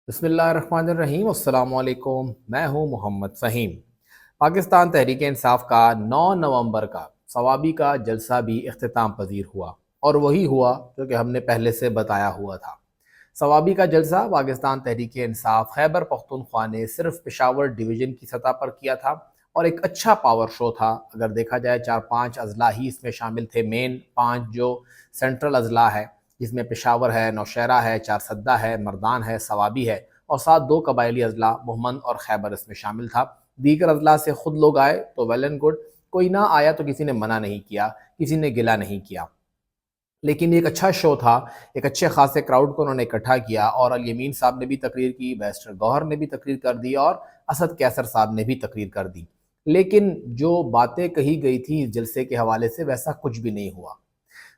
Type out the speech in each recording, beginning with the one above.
बिस्मिल्लाहिर्रहमानिर्रहीम अस्सलाम वालेकुम। मैं हूं मोहम्मद फ़हीम। पाकिस्तान तहरीक इंसाफ का 9 नवंबर का सवाबी का जलसा भी इख्तिताम पजीर हुआ और वही हुआ जो कि हमने पहले से बताया हुआ था। सवाबी का जलसा पाकिस्तान तहरीक इंसाफ खैबर पख्तूनख्वा ने सिर्फ पेशावर डिवीज़न की सतह पर किया था और एक अच्छा पावर शो था। अगर देखा जाए 4-5 अजला ही इसमें शामिल थे। मेन 5 जो सेंट्रल अजला है जिसमें पेशावर है, नौशहरा है, चारसद्दा है, मर्दान है, सवाबी है और साथ 2 कबायली अजला मुहम्मद और खैबर इसमें शामिल था। दीगर अजला से खुद लोग आए तो वेल एंड गुड, कोई ना आया तो किसी ने मना नहीं किया, किसी ने गिला नहीं किया। लेकिन एक अच्छा शो था, एक अच्छे खासे क्राउड को उन्होंने इकट्ठा किया और अल यमीन साहब ने भी तकरीर की, बैरिस्टर गौहर ने भी तकरीर कर दी और असद कैसर साहब ने भी तकरीर कर दी। लेकिन जो बातें कही गई थी इस जलसे के हवाले से वैसा कुछ भी नहीं हुआ।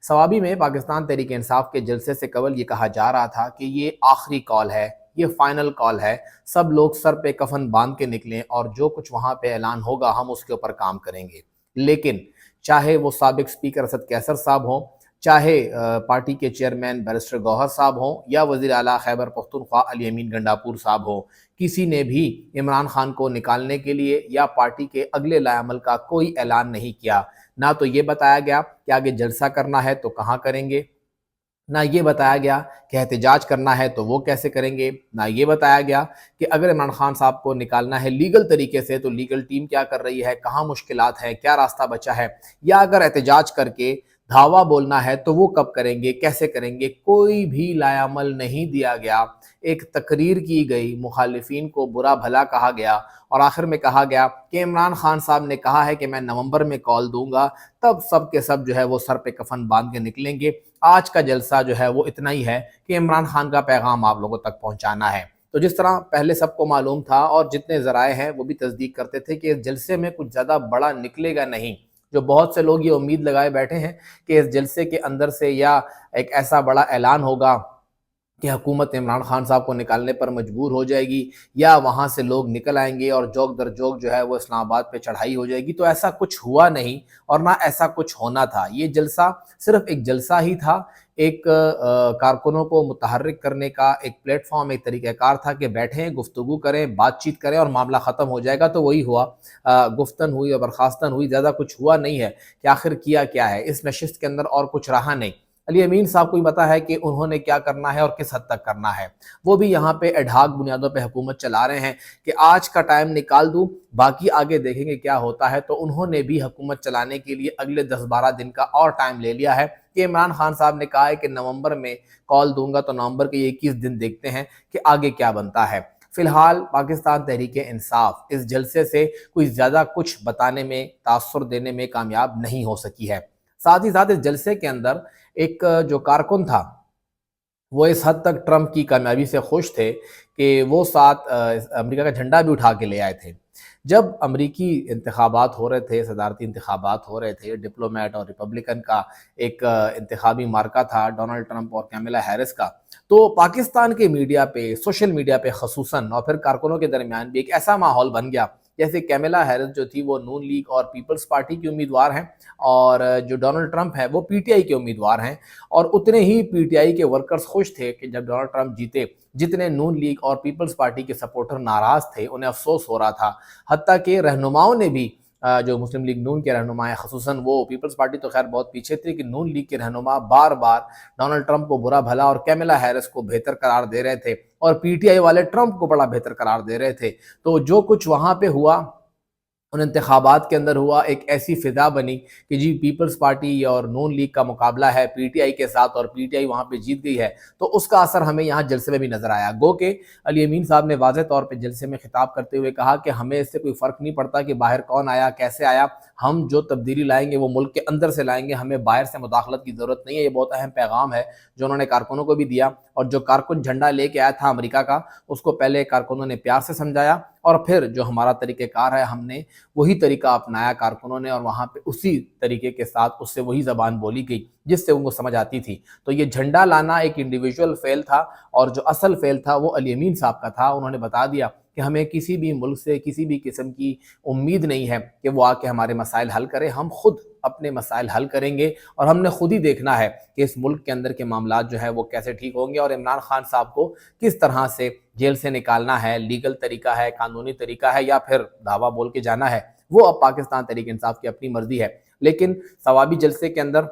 सवाबी में पाकिस्तान तहरीक इंसाफ के जलसे से कबल ये कहा जा रहा था कि ये आखिरी कॉल है, ये फाइनल कॉल है, सब लोग सर पे कफन बांध के निकलें और जो कुछ वहाँ पे ऐलान होगा हम उसके ऊपर काम करेंगे। लेकिन चाहे वो साबिक स्पीकर असद कैसर साहब हों, चाहे पार्टी के चेयरमैन बैरिस्टर गौहर साहब हों या वज़ीर आला खैबर पख्तूनख्वा अली अमीन गंडापुर साहब हों, किसी ने भी इमरान खान को निकालने के लिए या पार्टी के अगले लाएअमल का कोई ऐलान नहीं किया। ना तो ये बताया गया कि आगे जलसा करना है तो कहाँ करेंगे, ना ये बताया गया कि एहतजाज करना है तो वो कैसे करेंगे, ना ये बताया गया कि अगर इमरान खान साहब को निकालना है लीगल तरीके से तो लीगल टीम क्या कर रही है, कहाँ मुश्किलात हैं, क्या रास्ता बचा है, या अगर एहतजाज करके धावा बोलना है तो वो कब करेंगे, कैसे करेंगे, कोई भी लायामल नहीं दिया गया। एक तकरीर की गई, मुखालिफिन को बुरा भला कहा गया और आखिर में कहा गया कि इमरान खान साहब ने कहा है कि मैं नवंबर में कॉल दूंगा, तब सब के सब जो है वो सर पे कफन बांध के निकलेंगे। आज का जलसा जो है वो इतना ही है कि इमरान खान का पैगाम आप लोगों तक पहुंचाना है। तो जिस तरह पहले सबको मालूम था और जितने ज़राए हैं वो भी तस्दीक करते थे कि इस जलसे में कुछ ज़्यादा बड़ा निकलेगा नहीं, जो बहुत से लोग ये उम्मीद लगाए बैठे हैं कि इस जलसे के अंदर से या एक ऐसा बड़ा ऐलान होगा कि हुकूमत इमरान खान साहब को निकालने पर मजबूर हो जाएगी या वहाँ से लोग निकल आएंगे और जोक दर जोक जो है वो इस्लामाबाद पे चढ़ाई हो जाएगी, तो ऐसा कुछ हुआ नहीं और ना ऐसा कुछ होना था। ये जलसा सिर्फ एक जलसा ही था, एक कारकुनों को मुतहर्रिक करने का एक प्लेटफॉर्म, एक तरीक़ाकार था कि बैठें, गुफ्तगू करें, बातचीत करें और मामला ख़त्म हो जाएगा। तो वही हुआ, गुफ्तन हुई और बर्खास्तन हुई, ज़्यादा कुछ हुआ नहीं है कि आखिर किया क्या है इस नशिस्त के अंदर, और कुछ रहा नहीं। अली अमीन साहब को भी पता है कि उन्होंने क्या करना है और किस हद तक करना है। वो भी यहाँ पे एडहाक बुनियादों पे हुकूमत चला रहे हैं कि आज का टाइम निकाल दूं, बाकी आगे देखेंगे क्या होता है। तो उन्होंने भी हुकूमत चलाने के लिए अगले 10-12 दिन का और टाइम ले लिया है कि इमरान खान साहब ने कहा है कि नवंबर में कॉल दूंगा, तो नवंबर के 21 दिन देखते हैं कि आगे क्या बनता है। फिलहाल पाकिस्तान तहरीक इंसाफ इस जलसे से कोई ज़्यादा कुछ बताने में, तासुर देने में कामयाब नहीं हो सकी है। साथ ही साथ इस जलसे के अंदर एक जो कारकुन था वो इस हद तक ट्रंप की कामयाबी से खुश थे कि वो साथ अमेरिका का झंडा भी उठा के ले आए थे। जब अमेरिकी इंतखाबात हो रहे थे, सदारती इंतखाबात हो रहे थे, डिप्लोमेट और रिपब्लिकन का एक इंतखाबी मार्का था डोनाल्ड ट्रंप और कैमिला हैरिस का, तो पाकिस्तान के मीडिया पे, सोशल मीडिया पे खसूसन और फिर कारकुनों के दरमियान भी एक ऐसा माहौल बन गया जैसे कैमिला हैरिस जो थी वो नून लीग और पीपल्स पार्टी की उम्मीदवार हैं और जो डोनाल्ड ट्रंप है वो पीटीआई के उम्मीदवार हैं। और उतने ही पीटीआई के वर्कर्स खुश थे कि जब डोनाल्ड ट्रंप जीते, जितने नून लीग और पीपल्स पार्टी के सपोर्टर नाराज़ थे, उन्हें अफसोस हो रहा था। हत्ता कि रहनुमाओं ने भी, जो मुस्लिम लीग नून के रहनुमा हैं, ख़ुसूसन वो, पीपल्स पार्टी तो खैर बहुत पीछे थी, कि नून लीग के रहनुमा बार बार डोनाल्ड ट्रंप को बुरा भला और कैमिला हैरिस को बेहतर करार दे रहे थे और पीटीआई वाले ट्रंप को बड़ा बेहतर करार दे रहे थे। तो जो कुछ वहाँ पे हुआ, उन इंतखाबात के अंदर हुआ, एक ऐसी फ़िज़ा बनी कि जी पीपल्स पार्टी और नून लीग का मुकाबला है पीटीआई के साथ और पीटीआई वहाँ पे जीत गई है। तो उसका असर हमें यहाँ जलसे में भी नज़र आया। गो के अली अमीन साहब ने वाज़ेह तौर पे जलसे में खिताब करते हुए कहा कि हमें इससे कोई फ़र्क नहीं पड़ता कि बाहर कौन आया, कैसे आया, हम जो तब्दीली लाएंगे वो मुल्क के अंदर से लाएंगे, हमें बाहर से मुदाखलत की ज़रूरत नहीं है। ये बहुत अहम पैगाम है जो उन्होंने कारकुनों को भी दिया। और जो कारकुन झंडा लेके आया था अमेरिका का, उसको पहले कारकुनों ने प्यार से समझाया और फिर जो हमारा तरीक़ेकार है हमने वही तरीका अपनाया कारकुनों ने, और वहाँ पे उसी तरीके के साथ उससे वही ज़बान बोली गई जिससे उनको समझ आती थी। तो ये झंडा लाना एक इंडिविजुअल फ़ेल था और जो असल फ़ेल था वो अली अमीन साहब का था। उन्होंने बता दिया कि हमें किसी भी मुल्क से किसी भी किस्म की उम्मीद नहीं है कि वो आके हमारे मसाइल हल करे। हम खुद अपने मसाइल हल करेंगे और हमने खुद ही देखना है कि इस मुल्क के अंदर के मामलात जो है वो कैसे ठीक होंगे और इमरान खान साहब को किस तरह से जेल से निकालना है, लीगल तरीका है, कानूनी तरीका है या फिर दावा बोल के जाना है, वो अब पाकिस्तान तहरीक इंसाफ की अपनी मर्जी है। लेकिन सवाबी जलसे के अंदर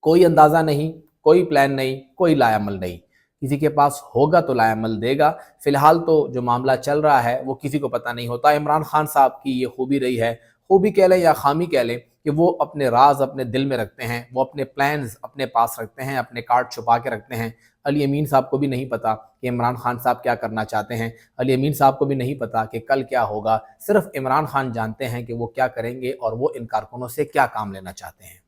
कोई अंदाज़ा नहीं, कोई प्लान नहीं, कोई लाएअमल नहीं। किसी के पास होगा तो लाएअमल देगा। फ़िलहाल तो जो मामला चल रहा है वो किसी को पता नहीं होता। इमरान खान साहब की ये खूबी रही है, खूबी कह लें या खामी कह लें, कि वो अपने राज अपने दिल में रखते हैं, वो अपने प्लान्स अपने पास रखते हैं, अपने कार्ड छुपा के रखते हैं। अली अमीन साहब को भी नहीं पता कि इमरान खान साहब क्या करना चाहते हैं। अली अमीन साहब को भी नहीं पता कि कल क्या होगा। सिर्फ इमरान खान जानते हैं कि वो क्या करेंगे और वो इन कारकुनों से क्या काम लेना चाहते हैं।